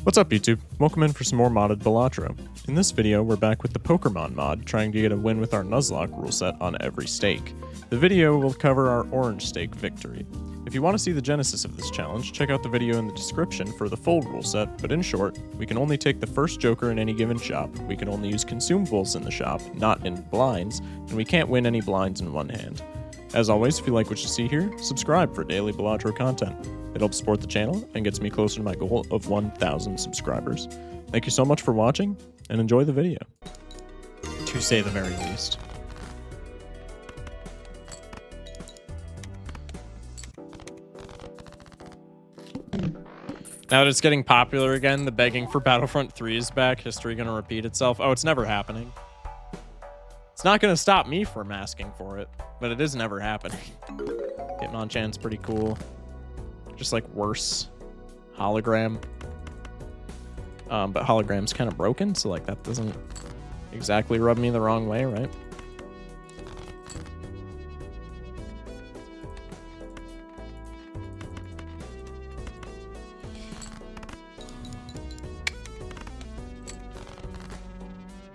What's up YouTube? Welcome in for some more modded Balatro. In this video, we're back with the Pokemon mod, trying to get a win with our Nuzlocke rule set on every stake. The video will cover our orange stake victory. If you want to see the genesis of this challenge, check out the video in the description for the full rule set, but in short, we can only take the first Joker in any given shop, we can only use consumables in the shop, not in blinds, and we can't win any blinds in one hand. As always, if you like what you see here, subscribe for daily Balatro content. It helps support the channel and gets me closer to my goal of 1,000 subscribers. Thank you so much for watching, and enjoy the video. To say the very least. Now that it's getting popular again, the begging for Battlefront 3 is back. History gonna repeat itself. Oh, it's never happening. It's not gonna stop me from asking for it, but it is never happening. Hitmonchan's pretty cool. Just like worse. Hologram. But hologram's kind of broken, so like that doesn't exactly rub me the wrong way, right?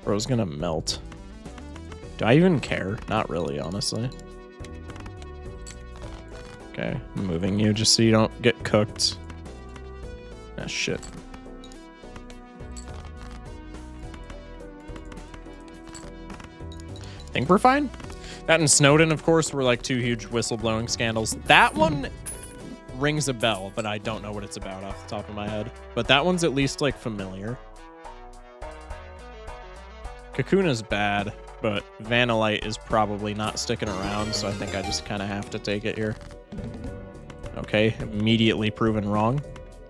Bro's gonna melt. Do I even care? Not really, honestly. Okay, I'm moving you just so you don't get cooked. Ah, shit. Think we're fine? That and Snowden, of course, were like two huge whistleblowing scandals. That one rings a bell, but I don't know what it's about off the top of my head. But that one's at least like familiar. Kakuna's bad, but Vanillite is probably not sticking around, so I think I just kind of have to take it here. Okay, immediately proven wrong.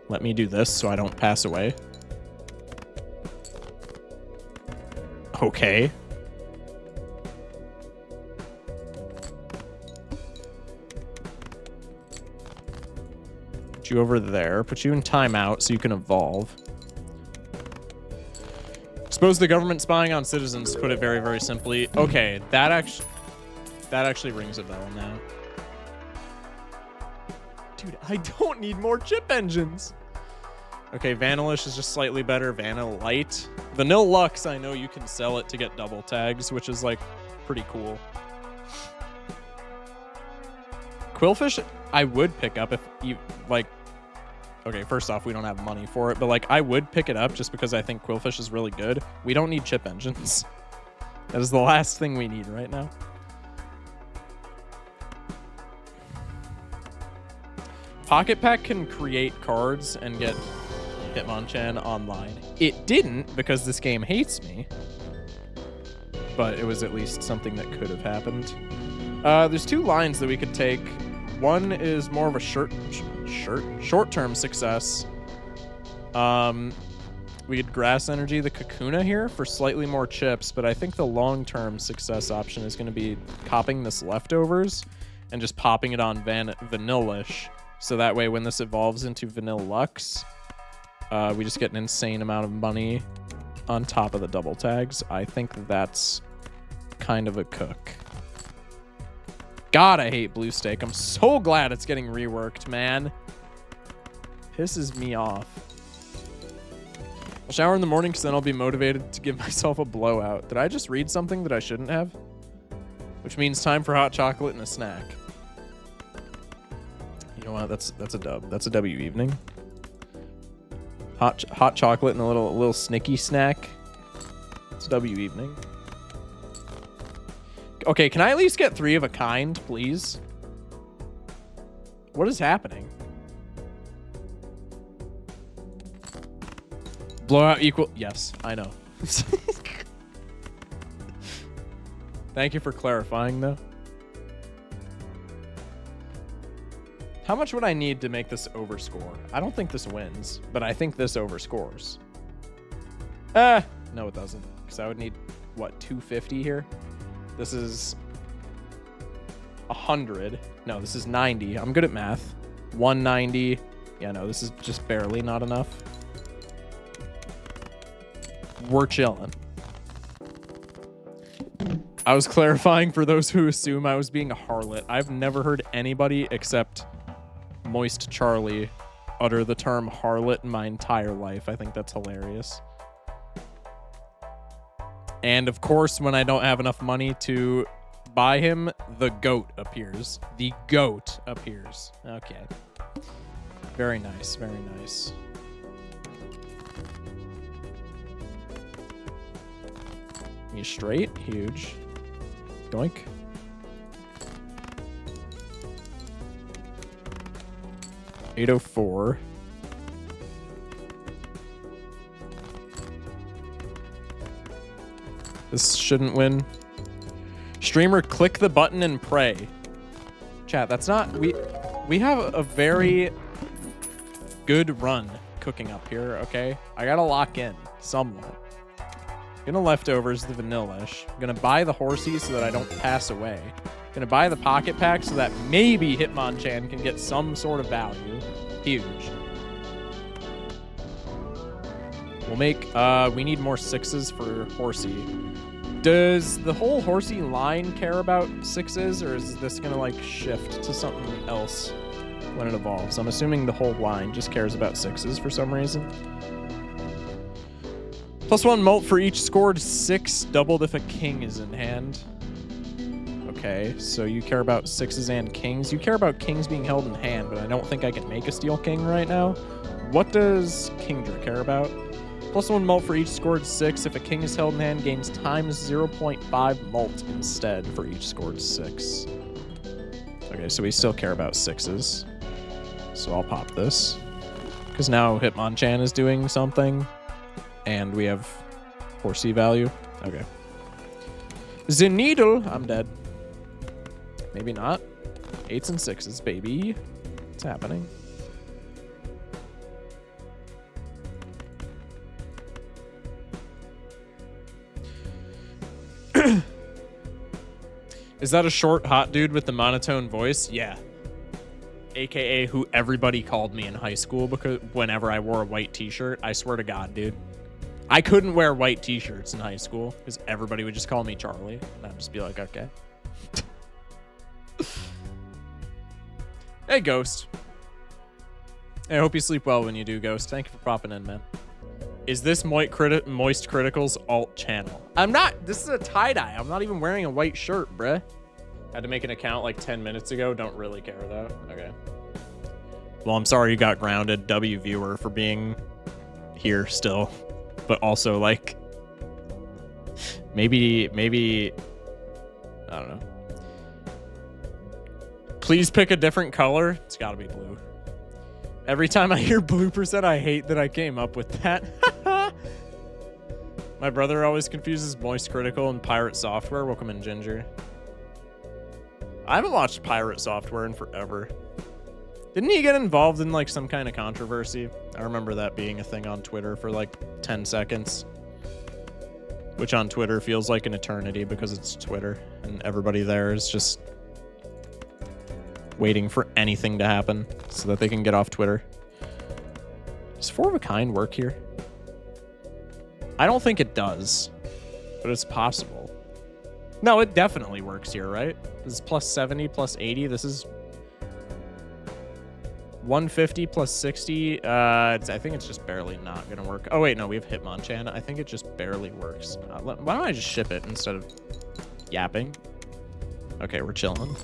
Let me do this so I don't pass away. Okay. Put you over there. Put you in timeout so you can evolve. Suppose the government spying on citizens, to put it very, very simply. Okay, that actually rings a bell now. Dude, I don't need more chip engines. Okay, Vanillish is just slightly better. Vanillite. Vanilla Lux, I know you can sell it to get double tags, which is like pretty cool. Quillfish, I would pick up if you like. Okay, first off, we don't have money for it, but like I would pick it up just because I think Quillfish is really good. We don't need chip engines. That is the last thing we need right now. Pocket Pack can create cards and get Hitmonchan online. It didn't because this game hates me, but it was at least something that could have happened. There's two lines that we could take. One is more of a short-term success. We could Grass Energy the Kakuna here for slightly more chips, but I think the long-term success option is going to be copying this Leftovers and just popping it on Vanillish. So that way, when this evolves into Vanilla Lux, we just get an insane amount of money on top of the double tags. I think that's kind of a cook. God, I hate Blue Stake. I'm so glad it's getting reworked, man. Pisses me off. I'll shower in the morning because then I'll be motivated to give myself a blowout. Did I just read something that I shouldn't have? Which means time for hot chocolate and a snack. You know what? That's a dub. That's a W evening. Hot chocolate and a little snicky snack. It's a W evening. Okay, can I at least get 3 of a kind, please? What is happening? Blowout equal... Yes, I know. Thank you for clarifying, though. How much would I need to make this overscore? I don't think this wins, but I think this overscores. No, it doesn't. Because I would need, what, 250 here? This is 100. No, this is 90. I'm good at math. 190. Yeah, no, this is just barely not enough. We're chilling. I was clarifying for those who assume I was being a harlot. I've never heard anybody except Moist Charlie utter the term harlot in my entire life. I think that's hilarious. And of course, when I don't have enough money to buy him, the goat appears. The goat appears. Okay. Very nice, very nice. He's straight, huge. Doink. $804. This shouldn't win. Streamer, click the button and pray. Chat, that's not... We have a very good run cooking up here, okay? I gotta lock in somewhat. Gonna leftovers the vanilla-ish. I'm gonna buy the horsey so that I don't pass away. Gonna buy the pocket pack so that maybe Hitmonchan can get some sort of value. Huge. We'll make... we need more 6s for horsey. Does the whole horsey line care about 6s, or is this gonna like shift to something else when it evolves? I'm assuming the whole line just cares about 6s for some reason. +1 molt for each scored 6, doubled if a king is in hand. Okay, so you care about 6s and kings. You care about kings being held in hand, but I don't think I can make a steel king right now. What does Kingdra care about? +1 molt for each scored 6. If a king is held in hand, gains times 0.5 molt instead for each scored 6. Okay, so we still care about 6s. So I'll pop this. Because now Hitmonchan is doing something. And we have horsey value. Okay. The needle. I'm dead. Maybe not. 8s and 6s, baby. It's happening. Is that a short, hot dude with the monotone voice? Yeah. AKA who everybody called me in high school because whenever I wore a white t-shirt, I swear to God, dude. I couldn't wear white t-shirts in high school because everybody would just call me Charlie. And I'd just be like, okay. Hey, Ghost. I hope you sleep well when you do, Ghost. Thank you for popping in, man. Is this Moist Critical's alt channel? I'm not. This is a tie-dye. I'm not even wearing a white shirt, bruh. Had to make an account like 10 minutes ago. Don't really care, though. Okay. Well, I'm sorry you got grounded, W viewer, for being here still. But also, like, maybe, I don't know. Please pick a different color. It's got to be blue. Every time I hear blue percent, I hate that I came up with that. My brother always confuses Moist Critical and Pirate Software. Welcome in, Ginger. I haven't watched Pirate Software in forever. Didn't he get involved in like some kind of controversy? I remember that being a thing on Twitter for like 10 seconds. Which on Twitter feels like an eternity because it's Twitter and everybody there is just waiting for anything to happen so that they can get off Twitter. Does 4 of a kind work here? I don't think it does, but it's possible. No, it definitely works here, right? This is plus 70, plus 80. This is 150 plus 60. I think it's just barely not gonna work. Oh wait, no, we have Hitmonchan. I think it just barely works. Why don't I just ship it instead of yapping? Okay, we're chilling.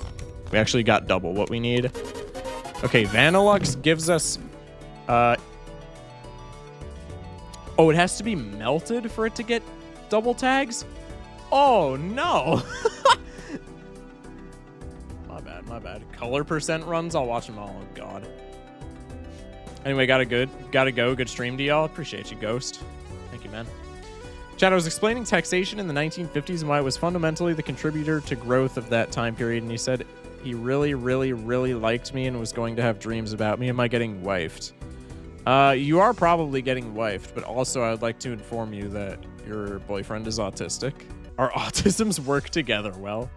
We actually got double what we need. Okay, Vanillux gives us... Oh, it has to be melted for it to get double tags? Oh, no! My bad. Color percent runs? I'll watch them all. Oh, God. Anyway, gotta go. Good stream to y'all. Appreciate you, Ghost. Thank you, man. Chad, I was explaining taxation in the 1950s and why it was fundamentally the contributor to growth of that time period, and he said he really, really, really liked me and was going to have dreams about me. Am I getting wifed? You are probably getting wifed, but also I would like to inform you that your boyfriend is autistic. Our autisms work together well.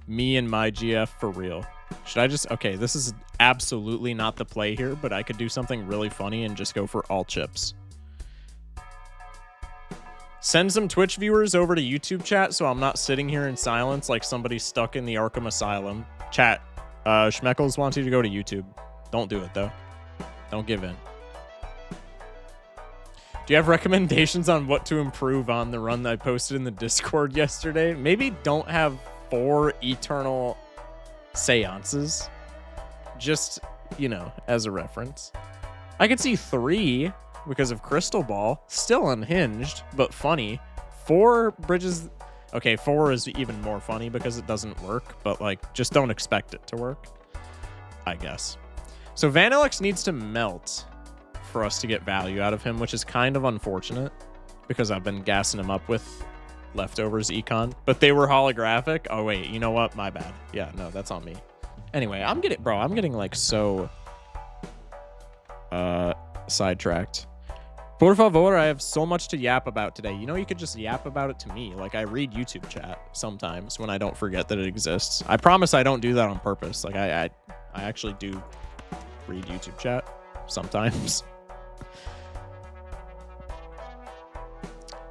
Me and my GF for real. Should I just... Okay, this is absolutely not the play here, but I could do something really funny and just go for all chips. Send some Twitch viewers over to YouTube chat so I'm not sitting here in silence like somebody stuck in the Arkham Asylum. Chat, Schmeckles wants you to go to YouTube. Don't do it, though. Don't give in. Do you have recommendations on what to improve on the run that I posted in the Discord yesterday? Maybe don't have 4 eternal seances. Just, you know, as a reference. I could see 3 because of Crystal Ball. Still unhinged, but funny. 4 bridges... Okay, 4 is even more funny because it doesn't work, but, like, just don't expect it to work, I guess. So Vanillix needs to melt for us to get value out of him, which is kind of unfortunate because I've been gassing him up with leftovers econ, but they were holographic. Oh, wait, you know what? My bad. Yeah, no, that's on me. Anyway, I'm getting, like, so sidetracked. Por favor, I have so much to yap about today. You know, you could just yap about it to me. Like, I read YouTube chat sometimes when I don't forget that it exists. I promise I don't do that on purpose. Like, I actually do read YouTube chat sometimes.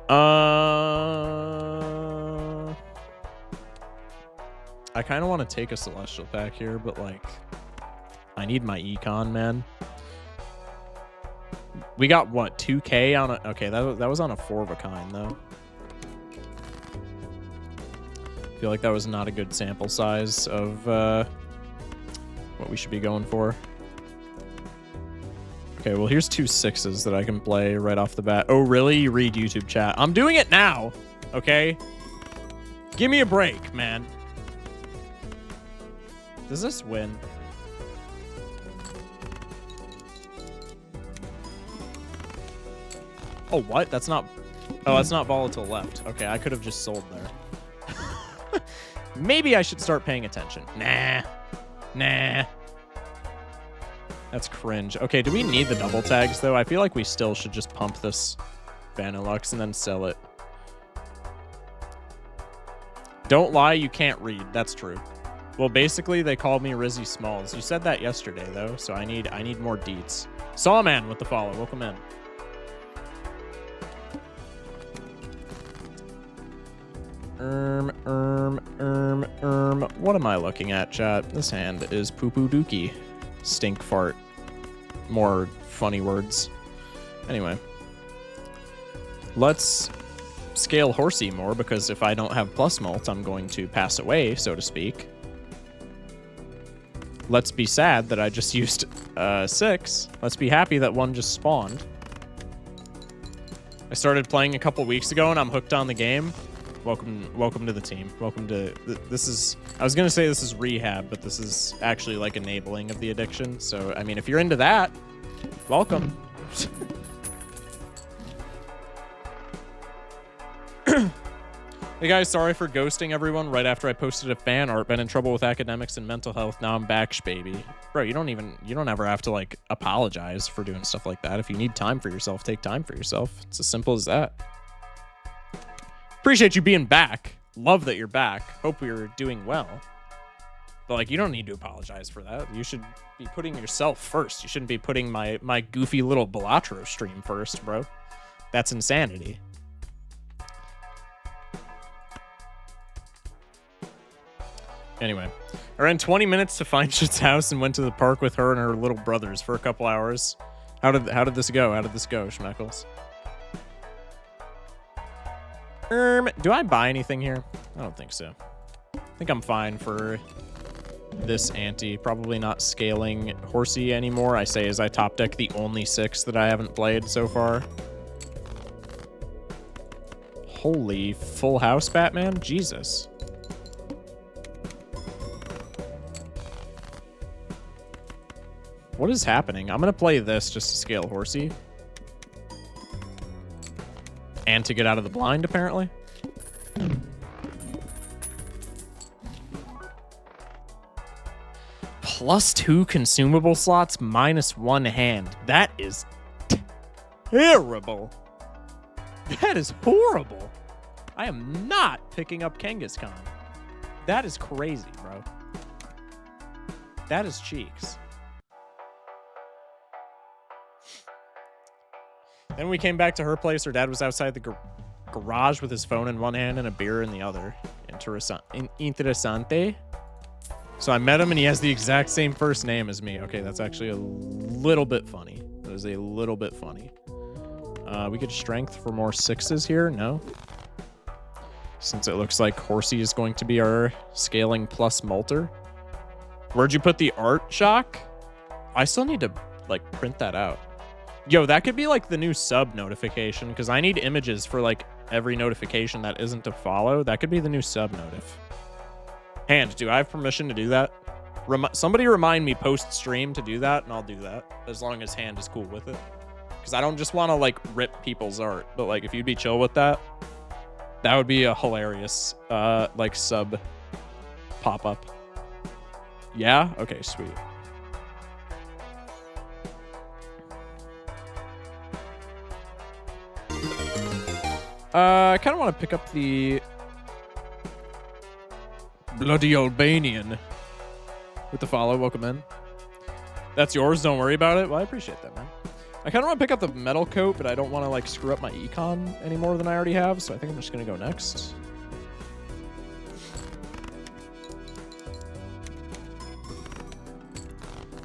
I kind of want to take a Celestial pack here, but, like, I need my econ, man. We got, what, 2K on a... Okay, that was on a 4 of a kind, though. I feel like that was not a good sample size of what we should be going for. Okay, well, here's 2 6s that I can play right off the bat. Oh, really? You read YouTube chat. I'm doing it now, okay? Give me a break, man. Does this win? Oh, what? That's not... Oh, that's not volatile left. Okay, I could have just sold there. Maybe I should start paying attention. Nah. That's cringe. Okay, do we need the double tags, though? I feel like we still should just pump this Vanillux and then sell it. Don't lie, you can't read. That's true. Well, basically, they called me Rizzy Smalls. You said that yesterday, though, so I need more deets. Sawman with the follow. Welcome in. What am I looking at, chat? This hand is poo-poo dookie. Stink fart. More funny words. Anyway. Let's scale Horsey more, because if I don't have plus molt, I'm going to pass away, so to speak. Let's be sad that I just used 6. Let's be happy that 1 just spawned. I started playing a couple weeks ago, and I'm hooked on the game. Welcome to the team. Welcome to... This is... I was going to say this is rehab, but this is actually, like, enabling of the addiction. So, I mean, if you're into that, welcome. Hey, guys, sorry for ghosting everyone right after I posted a fan art. Been in trouble with academics and mental health. Now I'm back, baby. Bro, you don't ever have to, like, apologize for doing stuff like that. If you need time for yourself, take time for yourself. It's as simple as that. Appreciate you being back. Love that you're back. Hope you're doing well. But, like, you don't need to apologize for that. You should be putting yourself first. You shouldn't be putting my goofy little Balatro stream first, bro. That's insanity. Anyway, I ran 20 minutes to find Shit's house and went to the park with her and her little brothers for a couple hours. How did this go? How did this go, Schmeckles? Do I buy anything here? I don't think so. I think I'm fine for this ante. Probably not scaling Horsey anymore. I say as I top deck the only 6 that I haven't played so far. Holy full house, Batman? Jesus. What is happening? I'm going to play this just to scale Horsey. And to get out of the blind, apparently. +2 consumable slots, -1 hand. That is terrible. That is horrible. I am not picking up Kangaskhan. That is crazy, bro. That is cheeks. Then we came back to her place. Her dad was outside the garage with his phone in one hand and a beer in the other. Interessante. So I met him and he has the exact same first name as me. Okay, that's actually a little bit funny. That is a little bit funny. We get strength for more 6s here. No. Since it looks like Horsey is going to be our scaling plus Molter. Where'd you put the art, Shock? I still need to, like, print that out. Yo, that could be, like, the new sub notification, because I need images for, like, every notification that isn't a follow. That could be the new sub notif. Hand, do I have permission to do that? Somebody remind me post-stream to do that, and I'll do that, as long as Hand is cool with it. Because I don't just want to, like, rip people's art, but, like, if you'd be chill with that, that would be a hilarious, like, sub pop-up. Yeah? Okay, sweet. I kind of want to pick up the Bloody Albanian with the follow. Welcome in. That's yours. Don't worry about it. Well, I appreciate that, man. I kind of want to pick up the metal coat, but I don't want to, like, screw up my econ any more than I already have, so I think I'm just going to go next.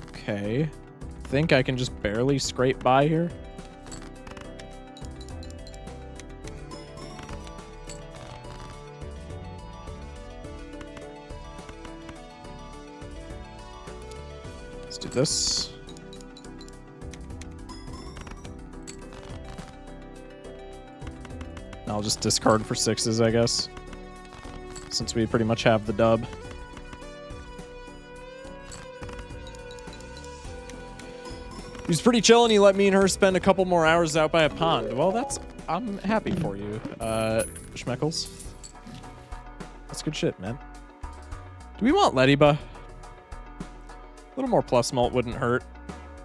Okay. Think I can just barely scrape by here. Let's do this. I'll just discard for 6s, I guess, since we pretty much have the dub. He's pretty chill, and he let me and her spend a couple more hours out by a pond. Well, I'm happy for you, Schmeckles. That's good shit, man. Do we want Lediba? A little more plus mult wouldn't hurt.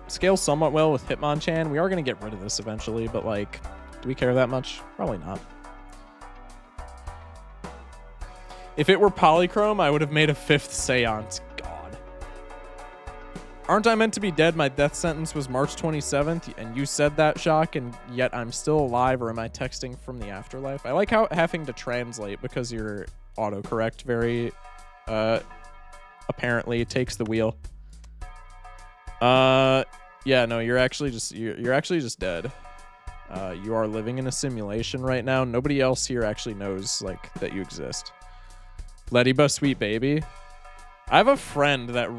Scales somewhat well with Hitmonchan. We are going to get rid of this eventually, but, like, do we care that much? Probably not. If it were Polychrome, I would have made a 5th Seance. God. Aren't I meant to be dead? My death sentence was March 27th, and you said that, Shock, and yet I'm still alive, or am I texting from the afterlife? I like how having to translate because your autocorrect very apparently takes the wheel. Yeah, no, you're actually just dead. You are living in a simulation right now. Nobody else here actually knows, like, that you exist. Lediba, sweet baby. I have a friend that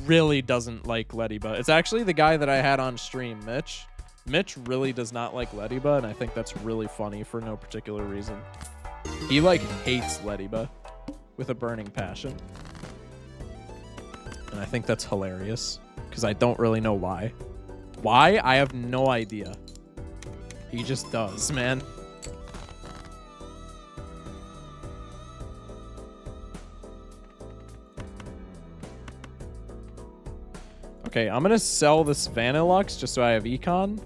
really doesn't like Lediba. It's actually the guy that I had on stream, Mitch. Mitch really does not like Lediba, and I think that's really funny for no particular reason. He, like, hates Lediba with a burning passion. And I think that's hilarious, because I don't really know why. Why? I have no idea. He just does, man. Okay, I'm gonna sell this Vanillux just so I have econ. I'm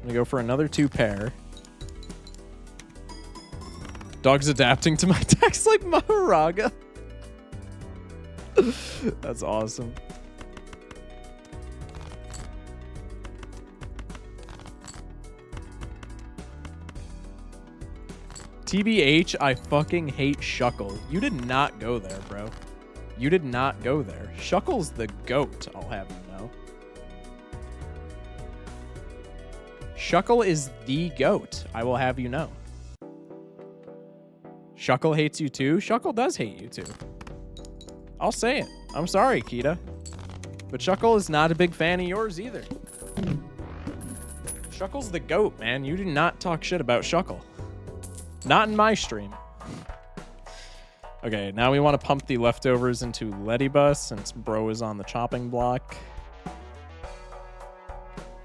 gonna go for another 2 pair. Dog's adapting to my text like Maharaga. That's awesome. TBH, I fucking hate Shuckle. You did not go there, bro. You did not go there. Shuckle's the GOAT, I'll have you know. Shuckle is the GOAT, I will have you know. Shuckle hates you too? Shuckle does hate you too. I'll say it. I'm sorry, Kita. But Shuckle is not a big fan of yours either. Shuckle's the GOAT, man. You do not talk shit about Shuckle. Not in my stream. Okay, now we want to pump the leftovers into Lediba since bro is on the chopping block.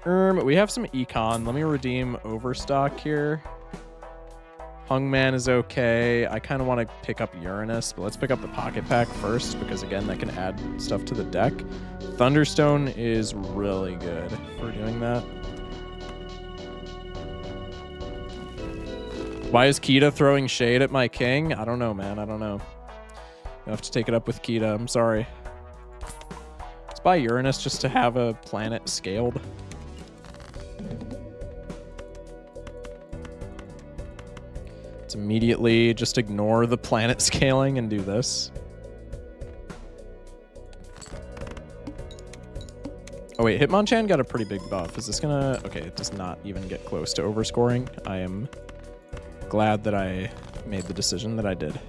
We have some econ. Let me redeem Overstock here. Hungman is okay. I kind of want to pick up Uranus, but let's pick up the Pocket Pack first because, again, that can add stuff to the deck. Thunderstone is really good for doing that. Why is Kita throwing shade at my king? I don't know, man. I don't know. You'll have to take it up with Kita. I'm sorry. Let's buy Uranus just to have a planet scaled. Let's immediately just ignore the planet scaling and do this. Oh wait, Hitmonchan got a pretty big buff. Is this gonna... Okay, it does not even get close to overscoring. I am glad that I made the decision that I did.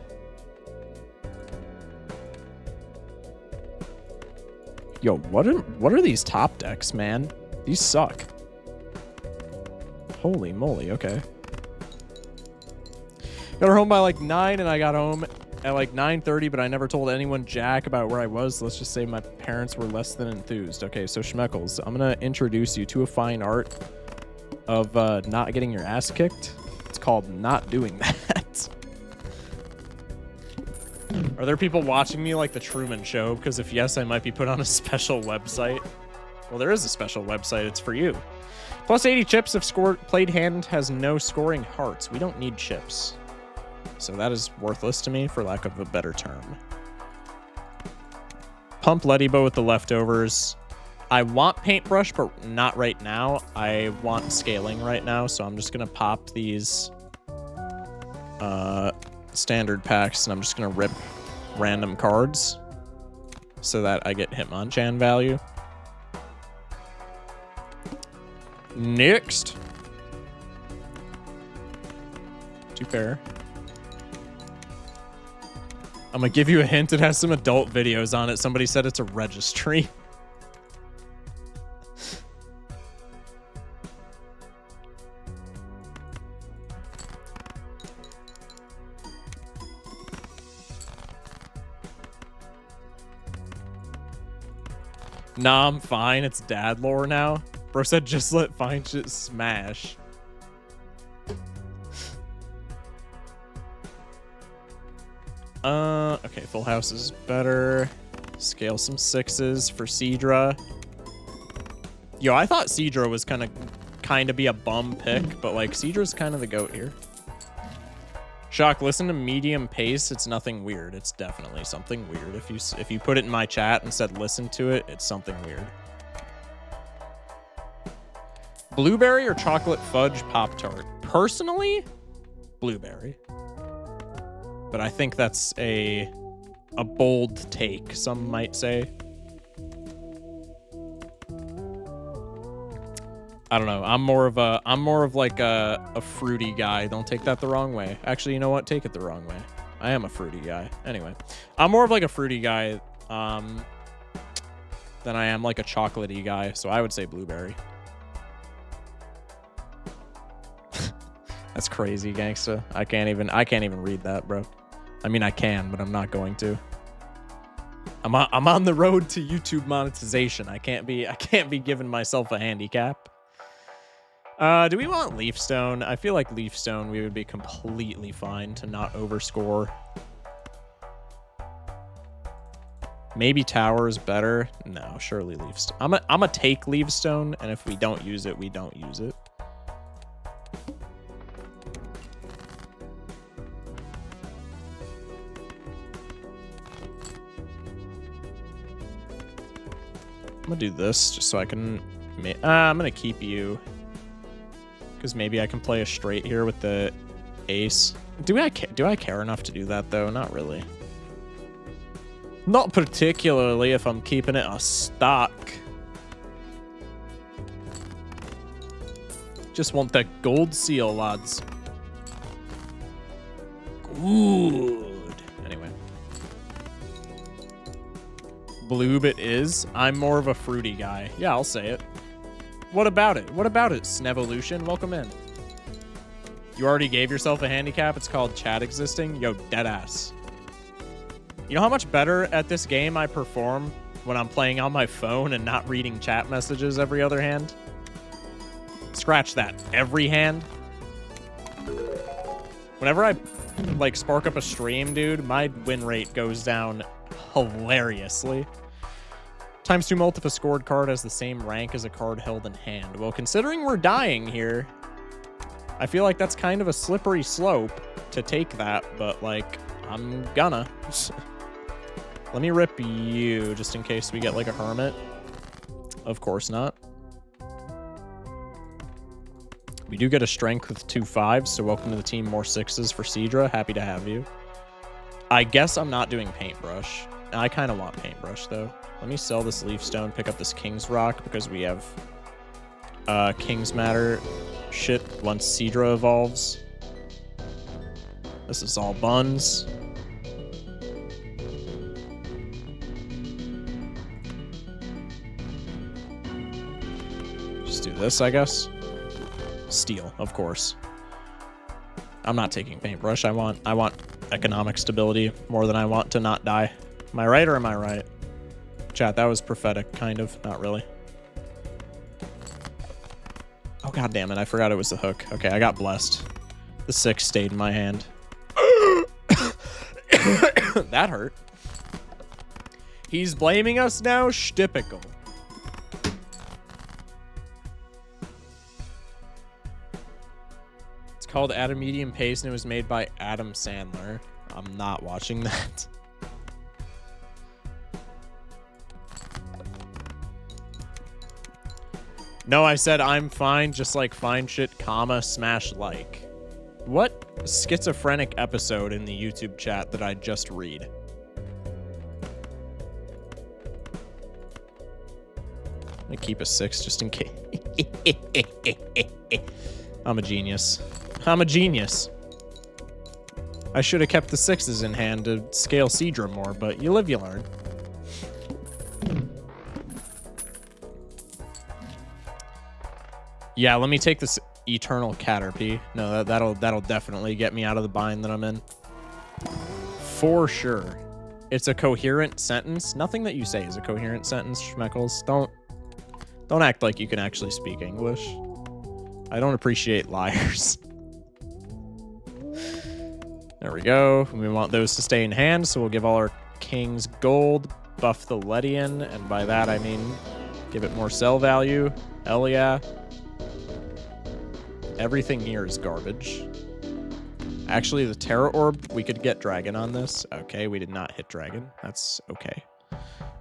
Yo, what are these top decks, man? These suck. Holy moly, okay. Got her home by like 9, and I got home at like 9:30, but I never told anyone jack about where I was. So let's just say my parents were less than enthused. Okay, so Schmeckles, I'm gonna introduce you to a fine art of not getting your ass kicked. It's called not doing that. Are there people watching me like the Truman Show? Because if yes, I might be put on a special website. Well, there is a special website. It's for you. Plus 80 chips if played hand has no scoring hearts. We don't need chips. So that is worthless to me, for lack of a better term. Pump Ledibo with the leftovers. I want Paintbrush, but not right now. I want Scaling right now, so I'm just going to pop these standard packs, and I'm just going to rip random cards so that I get Hitmonchan value. Next. 2 pair. I'm gonna give you a hint. It has some adult videos on it. Somebody said it's a registry. Nah, I'm fine. It's dad lore now. Bro said just let fine shit smash. Okay, full house is better. Scale some 6s for Seadra. Yo, I thought Seadra was kind of be a bum pick, but like Seadra's kind of the goat here. Shock, listen to medium pace. It's nothing weird. It's definitely something weird. If you put it in my chat and said listen to it, it's something weird. Blueberry or chocolate fudge Pop-Tart? Personally, blueberry. But I think that's a bold take, some might say. I don't know. I'm more of like a fruity guy. Don't take that the wrong way. Actually, you know what? Take it the wrong way. I am a fruity guy. Anyway, I'm more of like a fruity guy than I am like a chocolatey guy. So I would say blueberry. That's crazy, gangsta. I can't even read that, bro. I mean, I can, but I'm not going to. I'm on the road to YouTube monetization. I can't be giving myself a handicap. Do we want Leafstone? I feel like Leafstone we would be completely fine to not overscore. Maybe Tower is better. No, surely Leafstone. I'm a take Leafstone, and if we don't use it, we don't use it. I'm gonna do this just so I can... I'm gonna keep you. Because maybe I can play a straight here with the ace. Do I care enough to do that, though? Not really. Not particularly if I'm keeping it a stock. Just want that gold seal, lads. Good. Anyway. Bloob it is. I'm more of a fruity guy. Yeah, I'll say it. What about it? What about it, Snevolution? Welcome in. You already gave yourself a handicap. It's called chat existing. Yo, deadass. You know how much better at this game I perform when I'm playing on my phone and not reading chat messages every other hand? Scratch that. Every hand. Whenever I like spark up a stream, dude, my win rate goes down hilariously. ×2 mult if a scored card has the same rank as a card held in hand. Well, considering we're dying here, I feel like that's kind of a slippery slope to take that, but like, I'm gonna. Let me rip you just in case we get like a hermit. Of course not. We do get a strength with 2 5s, so welcome to the team. More 6s for Seadra. Happy to have you. I guess I'm not doing Paintbrush. I kind of want Paintbrush though. Let me sell this leaf stone, pick up this King's Rock, because we have King's Matter shit once Seadra evolves. This is all buns. Just do this, I guess. Steel, of course. I'm not taking paintbrush. I want economic stability more than I want to not die. Am I right or am I right? Chat, that was prophetic, kind of. Not really. Oh, god damn it. I forgot it was the hook. Okay, I got blessed. The 6 stayed in my hand. That hurt. He's blaming us now? Shtypical. It's called At a Medium Pace and it was made by Adam Sandler. I'm not watching that. No, I said I'm fine, just like fine shit, comma, smash like. What schizophrenic episode in the YouTube chat did I just read? I'm gonna keep a 6 just in case. I'm a genius. I'm a genius. I should have kept the 6s in hand to scale Seadra more, but you live, you learn. Yeah, let me take this Eternal Caterpie. No, that'll definitely get me out of the bind that I'm in. For sure. It's a coherent sentence. Nothing that you say is a coherent sentence, Schmeckles. Don't act like you can actually speak English. I don't appreciate liars. There we go. We want those to stay in hand, so we'll give all our kings gold, buff the Ledian, and by that I mean give it more sell value. Hell yeah. Everything here is garbage. Actually, the Terra Orb, we could get Dragon on this. Okay, we did not hit Dragon. That's okay,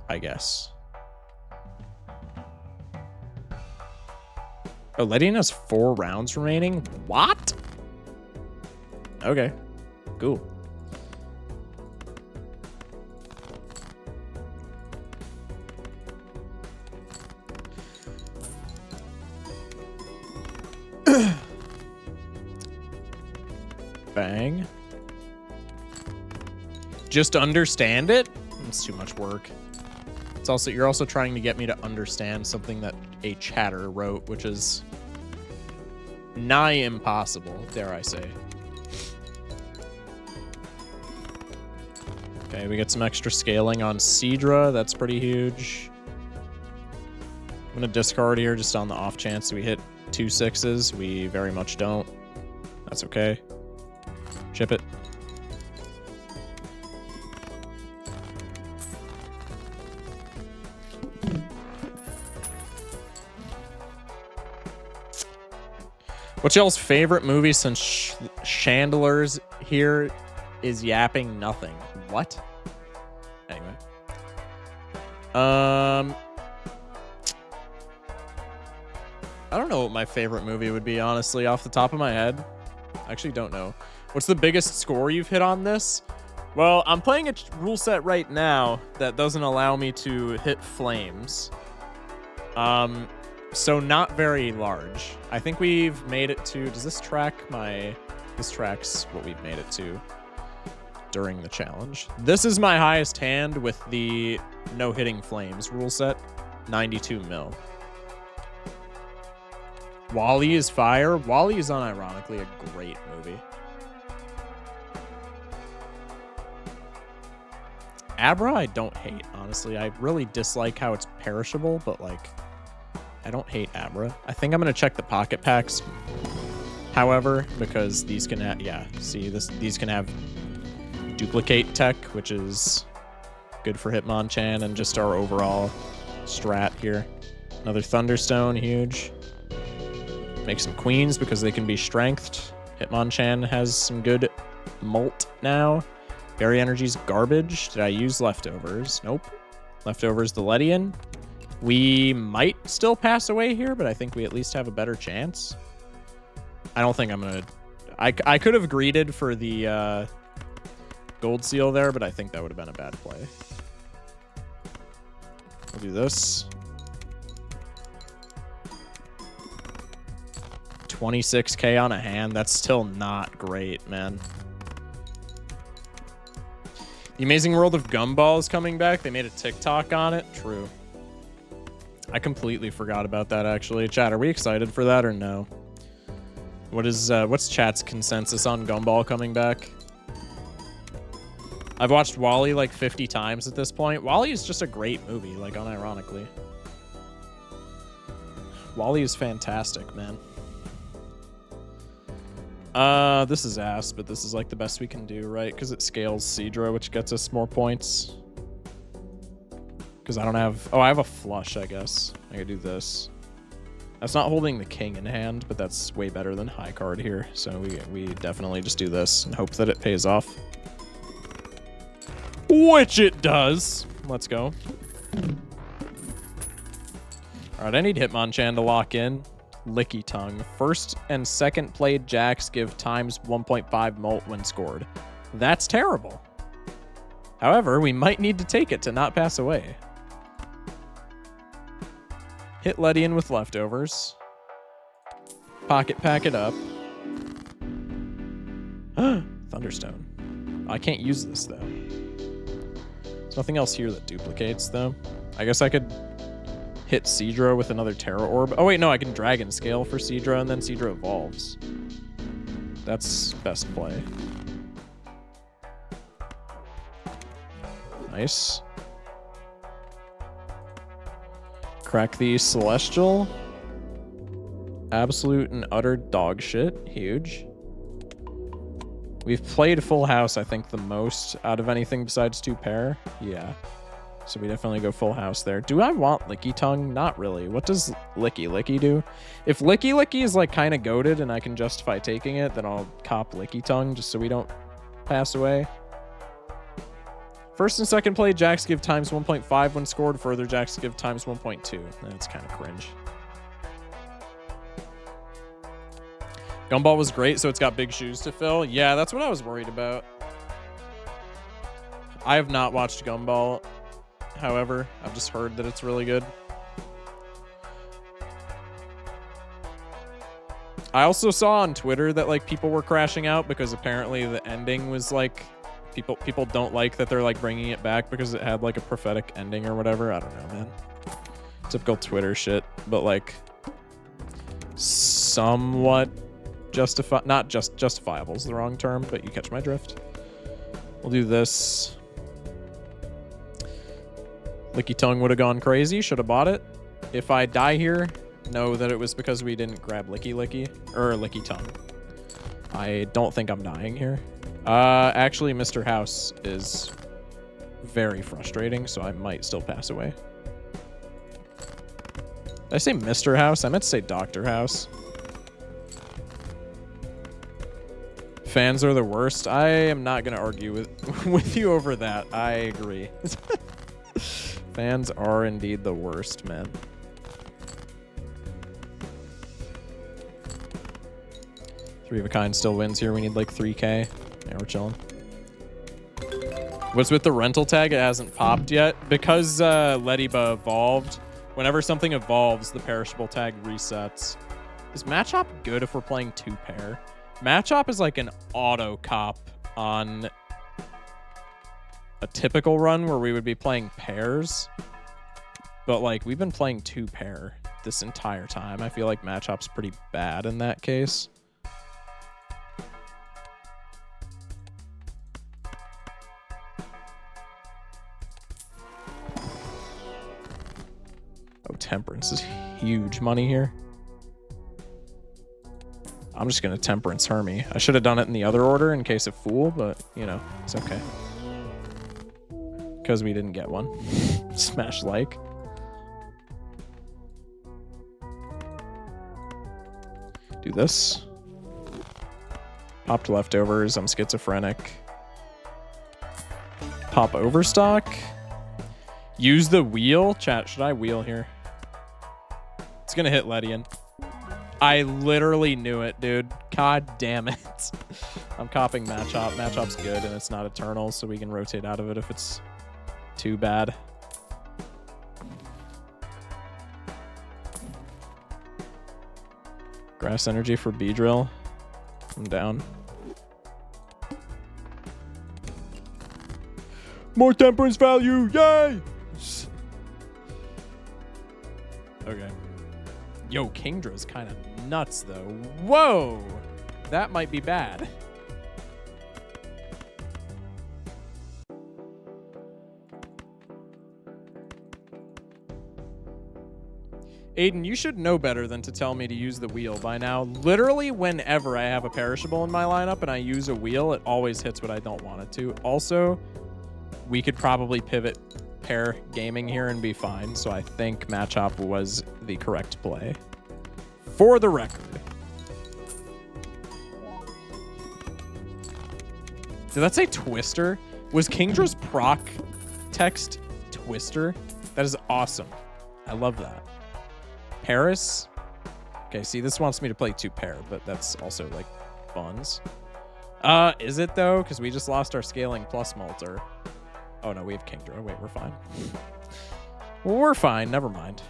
I guess. Oh, Ledian has 4 rounds remaining? What? Okay, cool. Bang. Just understand it? It's too much work. It's also, you're also trying to get me to understand something that a chatter wrote, which is nigh impossible, dare I say. Okay, we get some extra scaling on Seadra. That's pretty huge. I'm gonna discard here just on the off chance we hit 2 6s. We very much don't. That's okay. Chip it. What's y'all's favorite movie since Chandler's here is yapping nothing? What? Anyway. I don't know what my favorite movie would be, honestly, off the top of my head. I actually don't know. What's the biggest score you've hit on this? Well, I'm playing a rule set right now that doesn't allow me to hit flames. So not very large. I think we've made it to... Does this track my... This tracks what we've made it to during the challenge. This is my highest hand with the no hitting flames rule set. 92 mil. WALL-E is fire. WALL-E is unironically a great movie. Abra, I don't hate, honestly. I really dislike how it's perishable, but, like, I don't hate Abra. I think I'm going to check the pocket packs, however, because these can have... Yeah, see, these can have duplicate tech, which is good for Hitmonchan and just our overall strat here. Another Thunderstone, huge. Make some queens because they can be strengthed. Hitmonchan has some good molt now. Berry Energy's garbage. Did I use leftovers? Nope. Leftovers the Ledian. We might still pass away here, but I think we at least have a better chance. I don't think I'm gonna... I could have greeted for the gold seal there, but I think that would have been a bad play. We'll do this. 26k on a hand. That's still not great, man. The Amazing World of Gumball is coming back. They made a TikTok on it. True. I completely forgot about that, actually. Chat, are we excited for that or no? What's chat's consensus on Gumball coming back? I've watched WALL-E like 50 times at this point. WALL-E is just a great movie, like unironically. WALL-E is fantastic, man. This is ass, but this is like the best we can do, right? Because it scales Seadra, which gets us more points. Because I don't have... Oh, I have a flush, I guess. I could do this. That's not holding the king in hand, but that's way better than high card here. So we definitely just do this and hope that it pays off. Which it does. Let's go. All right, I need Hitmonchan to lock in. Licky Tongue. First and second played jacks give times 1.5 mult when scored. That's terrible. However, we might need to take it to not pass away. Hit Ledian with leftovers. Pocket pack it up. Thunderstone. I can't use this, though. There's nothing else here that duplicates, though. I guess I could hit Seadra with another Terra Orb. Oh, wait, no, I can Dragon Scale for Seadra, and then Seadra evolves. That's best play. Nice. Crack the Celestial. Absolute and utter dog shit. Huge. We've played Full House, I think, the most out of anything besides 2 pair. Yeah. So we definitely go Full House there. Do I want Licky Tongue? Not really. What does Licky Licky do? If Licky Licky is like kind of goated and I can justify taking it, then I'll cop Licky Tongue just so we don't pass away. First and second play, jacks give times 1.5 when scored. Further jacks give times 1.2. That's kind of cringe. Gumball was great, so it's got big shoes to fill. Yeah, that's what I was worried about. I have not watched Gumball, however. I've just heard that it's really good. I also saw on Twitter that like people were crashing out because apparently the ending was like... People don't like that they're like bringing it back because it had like a prophetic ending or whatever. I don't know, man. Typical Twitter shit, but like somewhat not just justifiable is the wrong term, but you catch my drift. We'll do this. Licky Tongue would have gone crazy. Should have bought it. If I die here, know that it was because we didn't grab Licky Licky or Licky Tongue. I don't think I'm dying here. Actually, Mr. House is very frustrating, so I might still pass away. Did I say Mr. House? I meant to say Dr. House. Fans are the worst. I am not going to argue with you over that. I agree. Fans are indeed the worst, man. Three of a Kind still wins here. We need like 3k. Yeah, we're chilling. What's with the rental tag? It hasn't popped yet. Because Lediba evolved, whenever something evolves, the perishable tag resets. Is Matchup good if we're playing 2 pair? Matchup is like an auto cop on a typical run where we would be playing pairs. But like we've been playing 2 pair this entire time. I feel like Matchup's pretty bad in that case. Oh, Temperance is huge money here. I'm just going to Temperance Hermie. I should have done it in the other order in case of Fool, but, you know, it's okay. Because we didn't get one. Smash like. Do this. Popped leftovers. I'm schizophrenic. Pop Overstock. Use the wheel. Chat, should I wheel here? It's going to hit Ledian. I literally knew it, dude. God damn it. I'm copping Matchup. Matchup's good, and it's not Eternal, so we can rotate out of it if it's too bad. Grass energy for Beedrill. I'm down. More temperance value! Yay! Okay. Yo, Kingdra's kind of nuts, though. Whoa! That might be bad. Aiden, you should know better than to tell me to use the wheel by now. Literally, whenever I have a perishable in my lineup and I use a wheel, it always hits what I don't want it to. Also, we could probably pivot pair gaming here and be fine, so I think Matchup was the correct play. For the record. Did that say Twister? Was Kingdra's proc text Twister? That is awesome. I love that. Paris. Okay, see, this wants me to play 2 pair, but that's also like funds. Is it though? Because we just lost our scaling plus Molter. Oh no, we have Kingdra. Wait, we're fine. Well, we're fine. Never mind.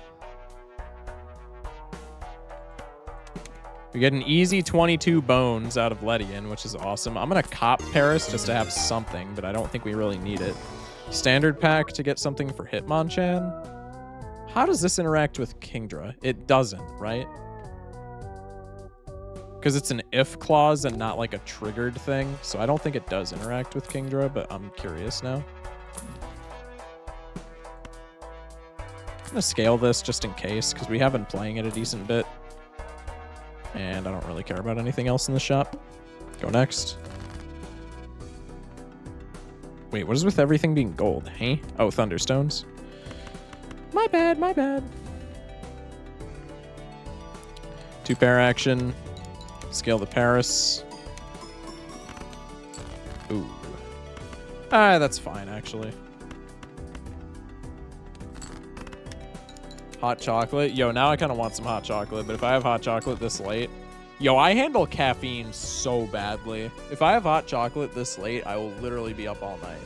We get an easy 22 bones out of Ledian, which is awesome. I'm going to cop Paris just to have something, but I don't think we really need it. Standard pack to get something for Hitmonchan. How does this interact with Kingdra? It doesn't, right? Because it's an if clause and not like a triggered thing. So I don't think it does interact with Kingdra, but I'm curious now. I'm going to scale this just in case, because we have been playing it a decent bit. And I don't really care about anything else in the shop. Go next. Wait, what is with everything being gold? Hey? Oh, Thunderstones. My bad, my bad. 2 pair action. Scale the Paris. Ooh. That's fine, actually. Hot chocolate. Yo, now I kind of want some hot chocolate, but if I have hot chocolate this late... Yo, I handle caffeine so badly. If I have hot chocolate this late, I will literally be up all night.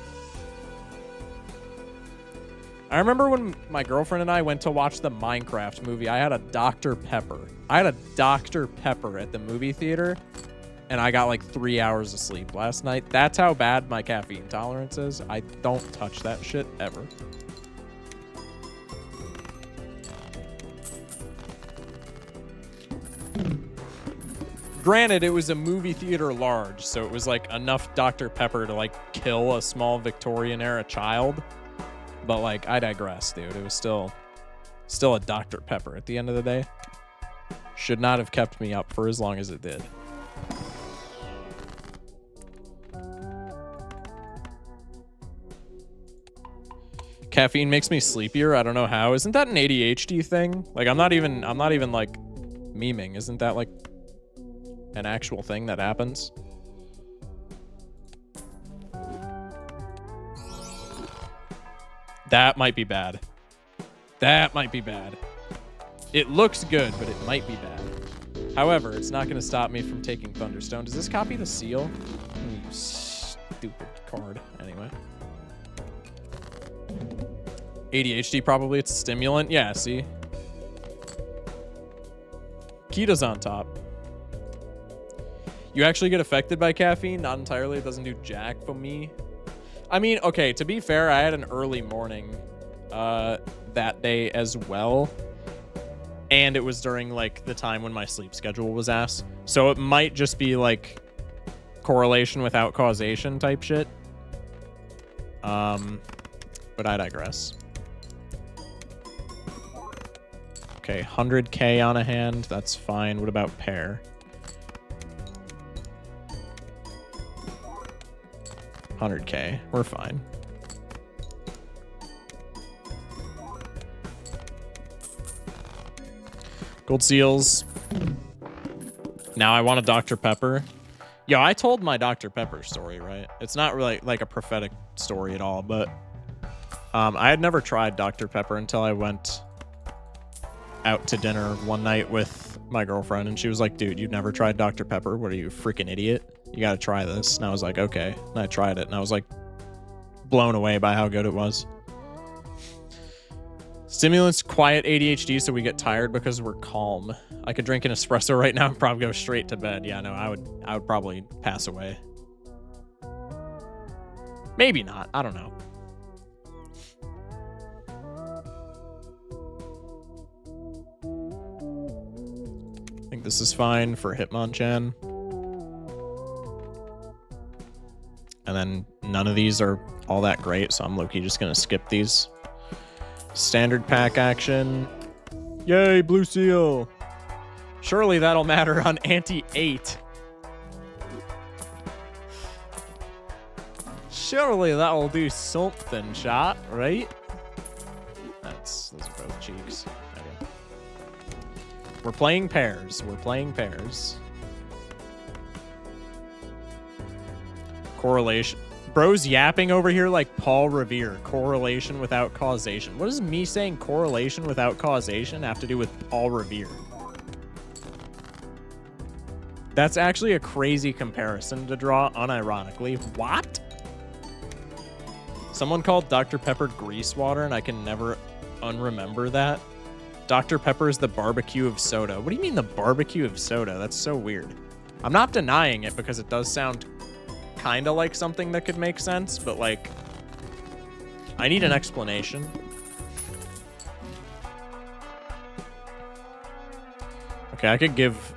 I remember when my girlfriend and I went to watch the Minecraft movie, I had a Dr. Pepper. I had a Dr. Pepper at the movie theater, and I got like 3 hours of sleep last night. That's how bad my caffeine tolerance is. I don't touch that shit ever. Granted, it was a movie theater large, so it was like enough Dr. Pepper to like kill a small Victorian era child. But like, I digress, dude. It was still a Dr. Pepper at the end of the day. Should not have kept me up for as long as it did. Caffeine makes me sleepier. I don't know how. Isn't that an ADHD thing? Like, I'm not even like memeing. Isn't that like an actual thing that happens? That might be bad. That might be bad. It looks good, but it might be bad. However, it's not going to stop me from taking Thunderstone. Does this copy the seal? You stupid card. Anyway. ADHD, probably. It's a stimulant. Yeah, see? Kita's on top. You actually get affected by caffeine? Not entirely. It doesn't do jack for me. I mean, okay, to be fair, I had an early morning that day as well. And it was during, like, the time when my sleep schedule was ass. So it might just be, like, correlation without causation type shit. But I digress. Okay, 100k on a hand. That's fine. What about pair? 100k. We're fine. Gold seals. Now I want a Dr. Pepper. Yo, I told my Dr. Pepper story, right? It's not really like a prophetic story at all, but I had never tried Dr. Pepper until I went out to dinner one night with my girlfriend, and she was like, dude, you've never tried Dr. Pepper? What are you, a freaking idiot? You gotta try this. And I was like, okay. And I tried it, and I was like blown away by how good it was. Stimulants quiet ADHD so we get tired because we're calm. I could drink an espresso right now and probably go straight to bed. Yeah, no, I would probably pass away. Maybe not. I don't know. I think this is fine for Hitmonchan. And then none of these are all that great, so I'm low-key just gonna skip these. Standard pack action. Yay, Blue Seal. Surely that'll matter on Anti-8. Surely that will do something, shot, right? Those are both cheeks. Okay. We're playing pairs. We're playing pairs. Correlation. Bro's yapping over here like Paul Revere. Correlation without causation. What does me saying correlation without causation have to do with Paul Revere? That's actually a crazy comparison to draw, unironically. What? Someone called Dr. Pepper grease water, and I can never unremember that. Dr. Pepper is the barbecue of soda. What do you mean the barbecue of soda? That's so weird. I'm not denying it because it does sound kind of like something that could make sense, but like, I need an explanation. Okay, I could give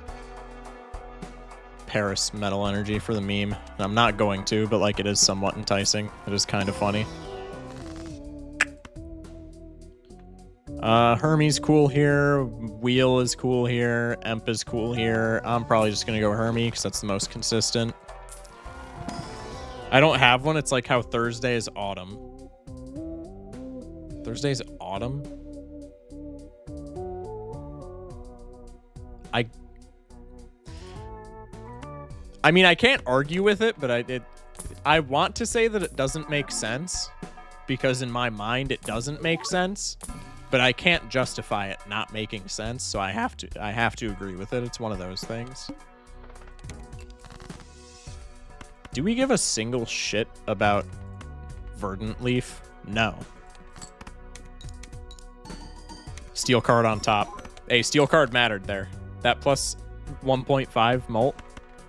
Paris metal energy for the meme. And I'm not going to, but like, it is somewhat enticing. It is kind of funny. Hermes cool here. Wheel is cool here. Emp is cool here. I'm probably just gonna go Hermes because that's the most consistent. I don't have one. It's like how Thursday is autumn. Thursday's autumn? I mean, I can't argue with it, but I want to say that it doesn't make sense because in my mind it doesn't make sense, but I can't justify it not making sense, so I have to agree with it. It's one of those things. Do we give a single shit about Verdant Leaf? No. Steel card on top. Hey, steel card mattered there. That plus 1.5 molt,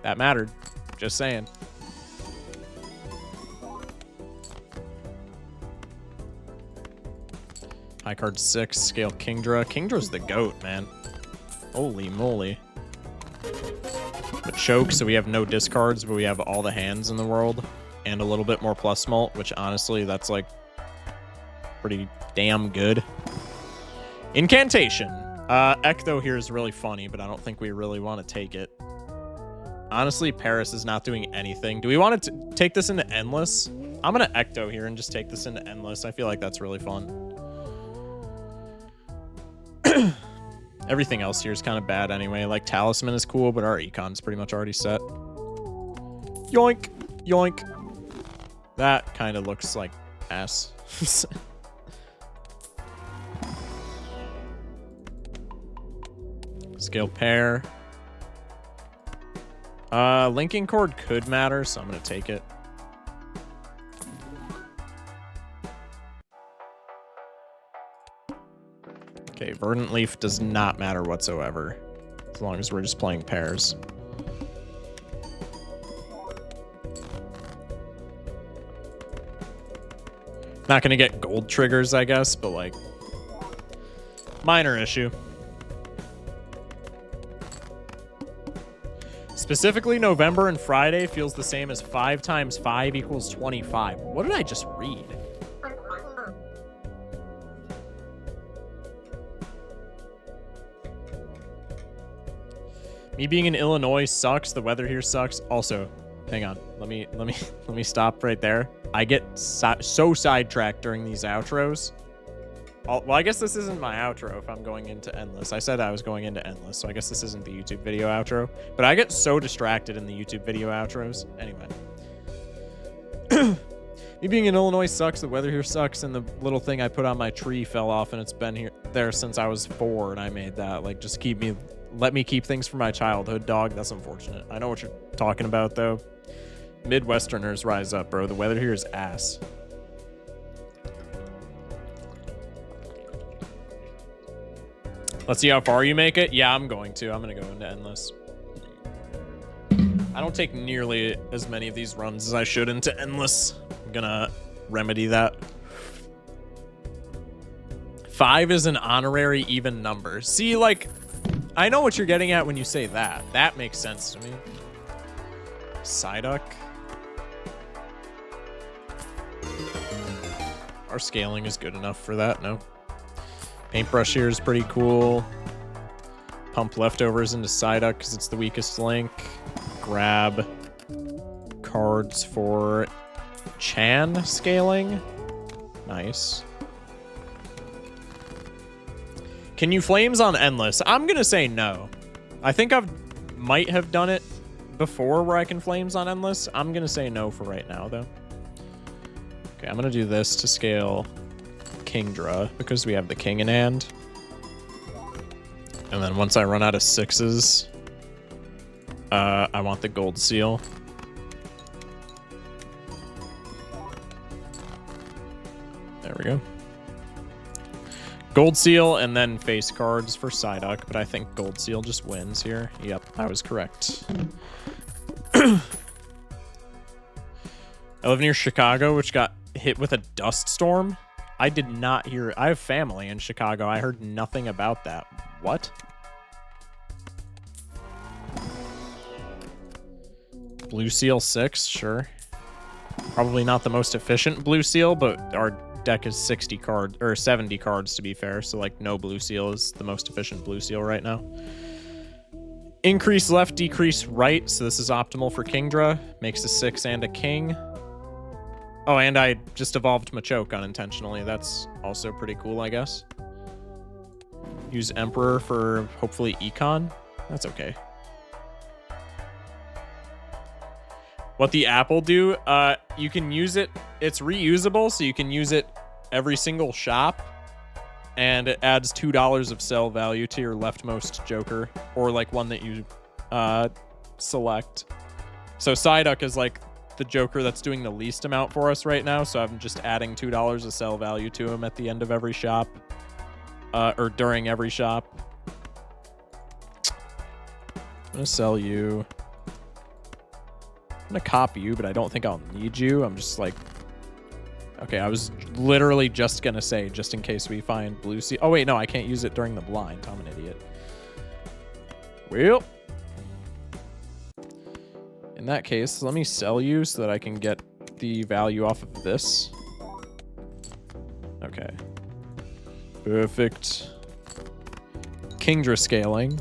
that mattered. Just saying. High card 6, scale Kingdra. Kingdra's the GOAT, man. Holy moly. But choke, so we have no discards, but we have all the hands in the world. And a little bit more plus mult, which honestly, that's like pretty damn good. Incantation. Ecto here is really funny, but I don't think we really want to take it. Honestly, Paris is not doing anything. Do we want to take this into Endless? I'm going to Ecto here and just take this into Endless. I feel like that's really fun. Everything else here is kind of bad anyway. Like, Talisman is cool, but our Econ's pretty much already set. Yoink! Yoink! That kind of looks like ass. Scale pair. Linking cord could matter, so I'm going to take it. Okay, Verdant Leaf does not matter whatsoever, as long as we're just playing pairs. Not going to get gold triggers, I guess, but like, minor issue. Specifically, November and Friday feels the same as 5 times 5 equals 25. What did I just read? Me being in Illinois sucks. The weather here sucks. Also, hang on. Let me stop right there. I get so sidetracked during these outros. Well, I guess this isn't my outro if I'm going into Endless. I said I was going into Endless, so I guess this isn't the YouTube video outro. But I get so distracted in the YouTube video outros. Anyway. Me being in Illinois sucks. The weather here sucks. And the little thing I put on my tree fell off, and it's been there since I was 4, and I made that. Like, just let me keep things from my childhood, dog. That's unfortunate. I know what you're talking about, though. Midwesterners rise up, bro. The weather here is ass. Let's see how far you make it. Yeah, I'm going to. I'm going to go into Endless. I don't take nearly as many of these runs as I should into Endless. I'm going to remedy that. 5 is an honorary even number. See, like, I know what you're getting at when you say that. That makes sense to me. Psyduck. Our scaling is good enough for that, no? Paintbrush here is pretty cool. Pump leftovers into Psyduck because it's the weakest link. Grab cards for Chan scaling. Nice. Can you flames on Endless? I'm gonna say no. I think might have done it before where I can flames on Endless. I'm gonna say no for right now though. Okay, I'm gonna do this to scale Kingdra because we have the king in hand. And then once I run out of 6s, I want the gold seal. There we go. Gold seal and then face cards for Psyduck, but I think gold seal just wins here. Yep, I was correct. I live near Chicago, which got hit with a dust storm. I did not hear. I have family in Chicago. I heard nothing about that. What? Blue seal 6, sure. Probably not the most efficient blue seal, but our deck is 60 cards or 70 cards to be fair. So like no blue seal is the most efficient blue seal right now. Increase left, decrease right. So this is optimal for Kingdra. Makes a 6 and a king. Oh, and I just evolved Machoke unintentionally. That's also pretty cool, I guess. Use Emperor for hopefully Econ. That's okay. What the apple do, you can use it. It's reusable, so you can use it every single shop. And it adds $2 of sell value to your leftmost Joker. Or like one that you select. So Psyduck is like the Joker that's doing the least amount for us right now, so I'm just adding $2 of sell value to him at the end of every shop, or during every shop. I'm gonna sell you. I'm gonna copy you, but I don't think I'll need you. I'm just like, okay, I was literally just gonna say, just in case we find blue seal. Oh wait, no, I can't use it during the blind. I'm an idiot. Well, in that case, let me sell you so that I can get the value off of this. Okay. Perfect. Kingdra scaling.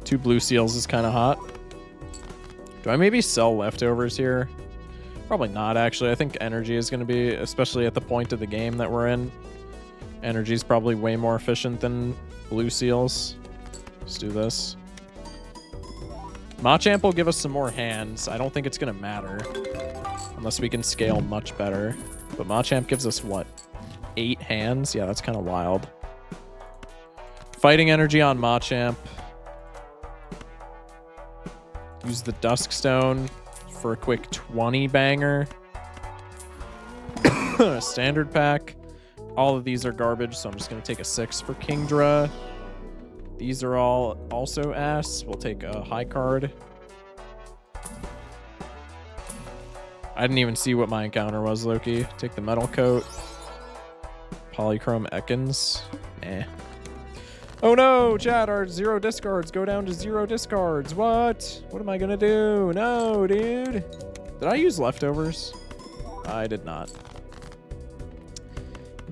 Two blue seals is kind of hot. Do I maybe sell leftovers here? Probably not, actually. I think energy is going to be, especially at the point of the game that we're in. Energy is probably way more efficient than blue seals. Let's do this. Machamp will give us some more hands. I don't think it's going to matter. Unless we can scale much better. But Machamp gives us, what, 8 hands? Yeah, that's kind of wild. Fighting energy on Machamp. Use the Dusk Stone for a quick 20 banger. Standard pack. All of these are garbage, so I'm just going to take a 6 for Kingdra. These are all also ass. We'll take a high card. I didn't even see what my encounter was, Loki. Take the Metal Coat. Polychrome Ekans. Nah. Oh no, chat, our 0 discards go down to 0 discards. What? What am I gonna do? No, dude. Did I use leftovers? I did not.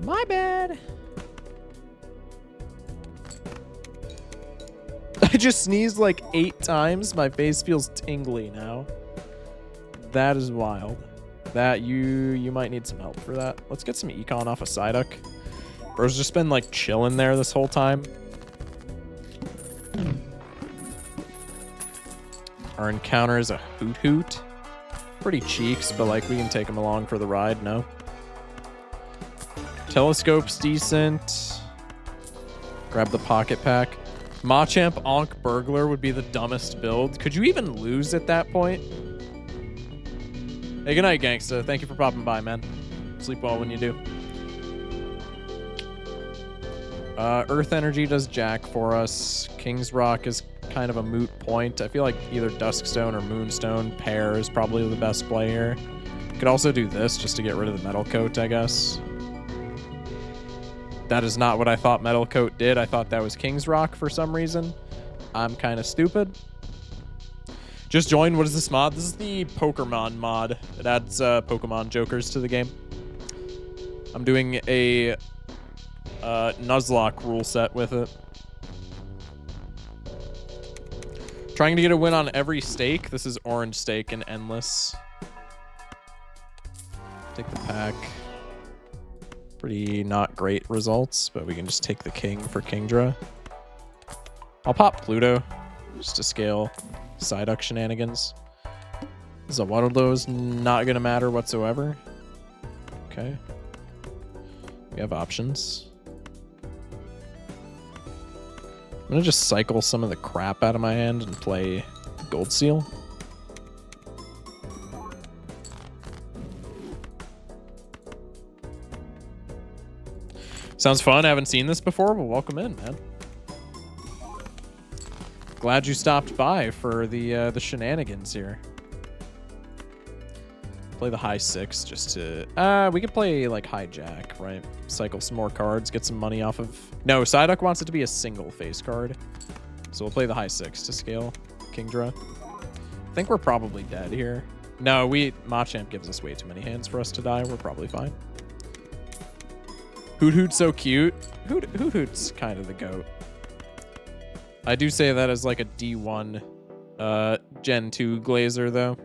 My bad. I just sneezed like 8 times. My face feels tingly now. That is wild. That you might need some help for that. Let's get some econ off of Psyduck. Bro's just been like chilling there this whole time. Our encounter is a Hoot Hoot. Pretty cheeks, but like we can take him along for the ride, no? Telescope's decent. Grab the pocket pack. Machamp Ankh Burglar would be the dumbest build. Could you even lose at that point? Hey, good night, Gangsta. Thank you for popping by, man. Sleep well when you do. Earth Energy does Jack for us. King's Rock is kind of a moot point. I feel like either Duskstone or Moonstone pair is probably the best play here. Could also do this just to get rid of the Metal Coat, I guess. That is not what I thought Metal Coat did. I thought that was King's Rock for some reason. I'm kind of stupid. Just joined. What is this mod? This is the Pokemon mod. It adds Pokemon Jokers to the game. I'm doing a Nuzlocke rule set with it. Trying to get a win on every stake. This is Orange Stake and Endless. Take the pack. Pretty not great results, but we can just take the King for Kingdra. I'll pop Pluto just to scale Psyduck shenanigans. So one of those not gonna matter whatsoever. Okay. We have options. I'm gonna just cycle some of the crap out of my hand and play Gold Seal. Sounds fun. I haven't seen this before, but welcome in, man. Glad you stopped by for the shenanigans here. Play the high 6 just to... we could play, like, high Jack, right? Cycle some more cards, get some money off of... No, Psyduck wants it to be a single face card. So we'll play the high 6 to scale Kingdra. I think we're probably dead here. No, Machamp gives us way too many hands for us to die. We're probably fine. Hoot Hoot's so cute. Hoot Hoot's kind of the GOAT. I do say that as like a D1 Gen 2 Glazer, though.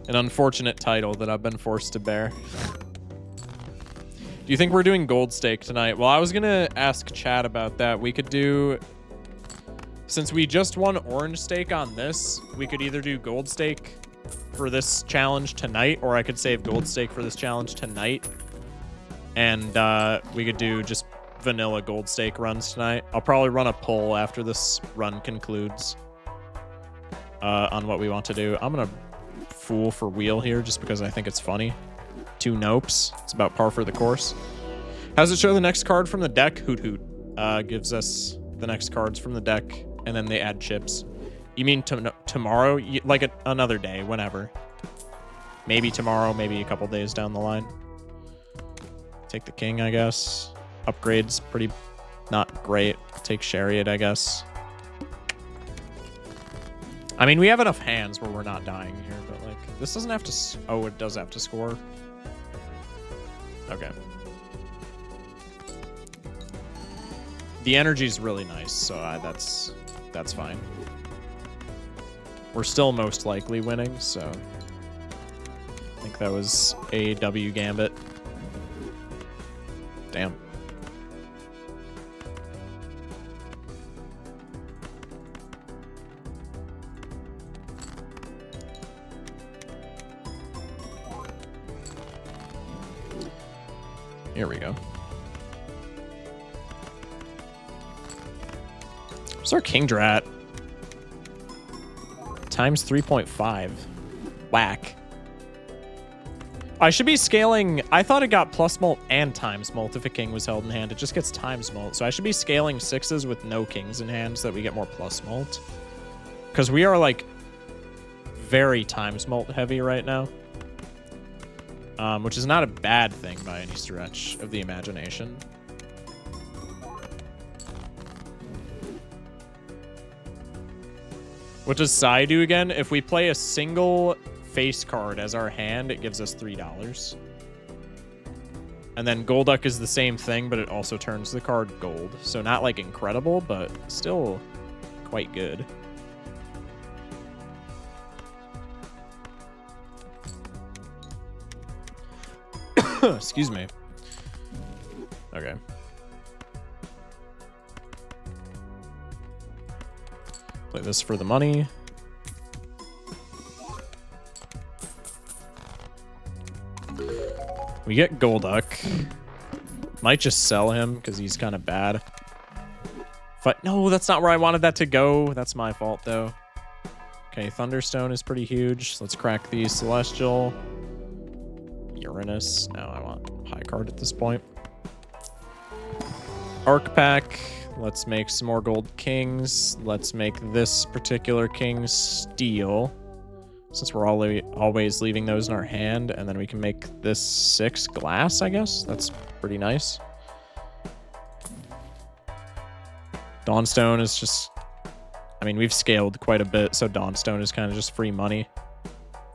An unfortunate title that I've been forced to bear. Do you think we're doing Gold Stake tonight? Well, I was going to ask Chad about that. We could do... Since we just won Orange Stake on this, we could either do Gold Stake for this challenge tonight, or I could save Gold Stake for this challenge tonight. And we could do just vanilla Gold Stake runs tonight. I'll probably run a poll after this run concludes on what we want to do. I'm going to fool for wheel here just because I think it's funny. 2 nopes. It's about par for the course. How does it show the next card from the deck? Hoot Hoot gives us the next cards from the deck, and then they add chips. You mean tomorrow? Like another day, whenever. Maybe tomorrow, maybe a couple days down the line. Take the King, I guess. Upgrades, pretty not great. Take Chariot, I guess. I mean, we have enough hands where we're not dying here, but like, this doesn't have to... Oh, it does have to score. Okay. The energy's really nice, so that's fine. We're still most likely winning, so... I think that was a W Gambit. Damn. Here we go. What's our Kingdra at? Times 3.5. Whack. I should be scaling... I thought it got plus mult and times mult if a king was held in hand. It just gets times mult. So I should be scaling 6s with no kings in hand so that we get more plus mult. Because we are, like, very times mult heavy right now. Which is not a bad thing by any stretch of the imagination. What does Psy do again? If we play a single face card as our hand, it gives us $3. And then Golduck is the same thing, but it also turns the card gold. So not like incredible, but still quite good. Excuse me. Okay. Play this for the money. We get Golduck. Might just sell him because he's kind of bad. No, that's not where I wanted that to go. That's my fault, though. Okay, Thunderstone is pretty huge. Let's crack the Celestial. Uranus. No, I want high card at this point. Arc Pack. Let's make some more gold kings. Let's make this particular king steel, since we're always leaving those in our hand. And then we can make this 6 glass, I guess. That's pretty nice. Dawnstone is just... I mean, we've scaled quite a bit, so Dawnstone is kind of just free money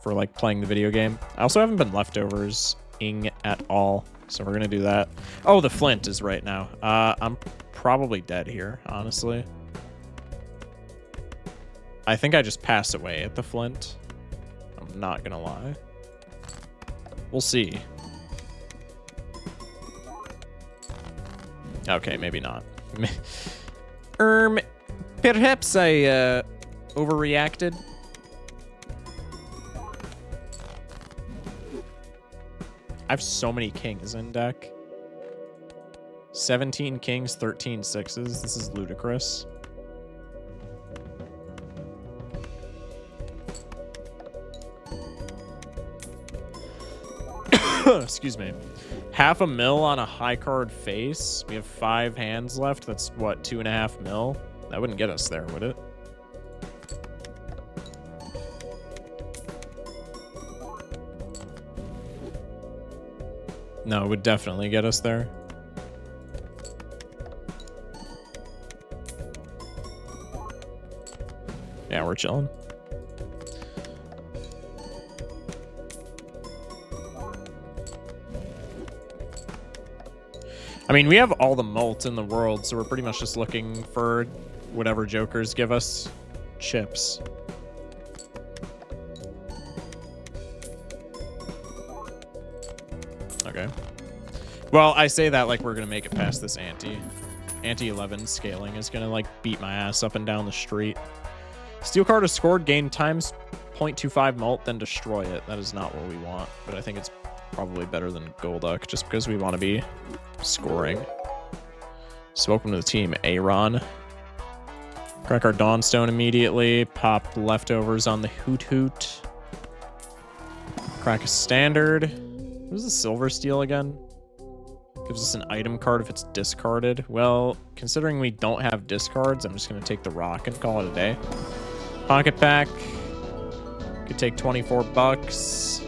for, like, playing the video game. I also haven't been leftovers-ing at all, so we're going to do that. Oh, the Flint is right now. I'm probably dead here, honestly. I think I just pass away at the Flint. I'm not going to lie. We'll see. Okay, maybe not. Perhaps I overreacted. I have so many kings in deck. 17 kings, 13 sixes. This is ludicrous. Excuse me. $500,000 on a high card face. We have 5 hands left. That's what, 2.5 mil? That wouldn't get us there, would it? No, it would definitely get us there. Yeah, we're chilling. I mean, we have all the mult in the world, so we're pretty much just looking for whatever jokers give us chips. Okay. Well, I say that like we're going to make it past this ante. Ante 11 scaling is going to like beat my ass up and down the street. Steel card is scored, gain times 0.25 mult, then destroy it. That is not what we want, but I think it's probably better than Golduck just because we want to be scoring. So welcome to the team, Aaron. Crack our Dawnstone immediately. Pop leftovers on the Hoot Hoot. Crack a standard. What is the Silver Steel again? Gives us an item card if it's discarded. Well, considering we don't have discards, I'm just going to take the rock and call it a day. Pocket pack. Could take 24 bucks.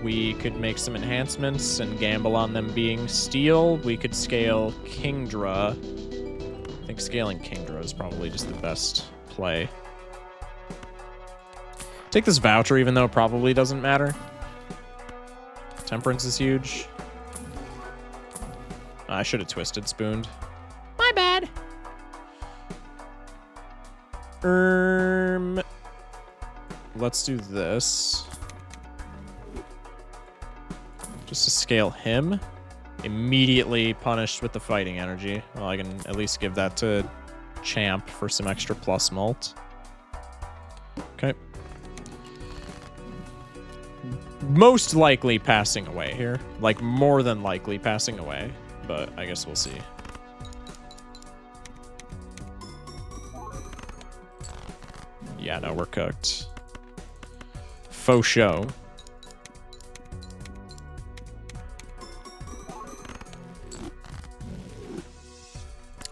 We could make some enhancements and gamble on them being steel. We could scale Kingdra. I think scaling Kingdra is probably just the best play. Take this voucher, even though it probably doesn't matter. Temperance is huge. I should have twisted spooned. My bad. Let's do this. Just to scale him. Immediately punished with the fighting energy. Well, I can at least give that to Champ for some extra plus mult. Okay. Most likely passing away here. Like, more than likely passing away. But I guess we'll see. Yeah, no, we're cooked. Faux show.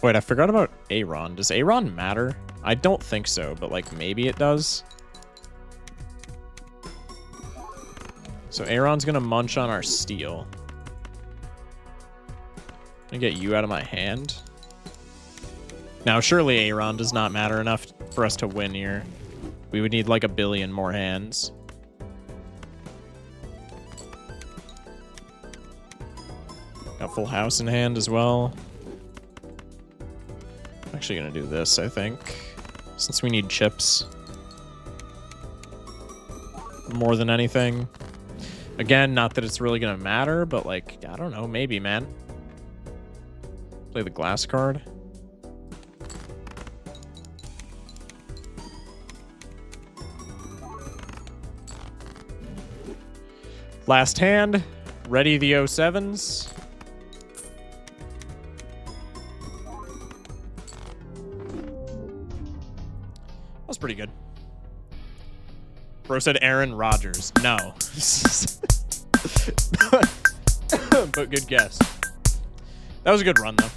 Wait, I forgot about Aaron. Does Aaron matter? I don't think so, but like maybe it does. So Aaron's gonna munch on our steel. I'm gonna get you out of my hand. Now, surely Aaron does not matter enough for us to win here. We would need like 1 billion more hands. Got full house in hand as well. I'm actually gonna do this, I think, since we need chips more than anything. Again, not that it's really gonna matter, but like, I don't know, maybe, man. Play the glass card. Last hand. Ready the 07s. pretty good. Bro said Aaron Rodgers. No. But good guess. That was a good run, though.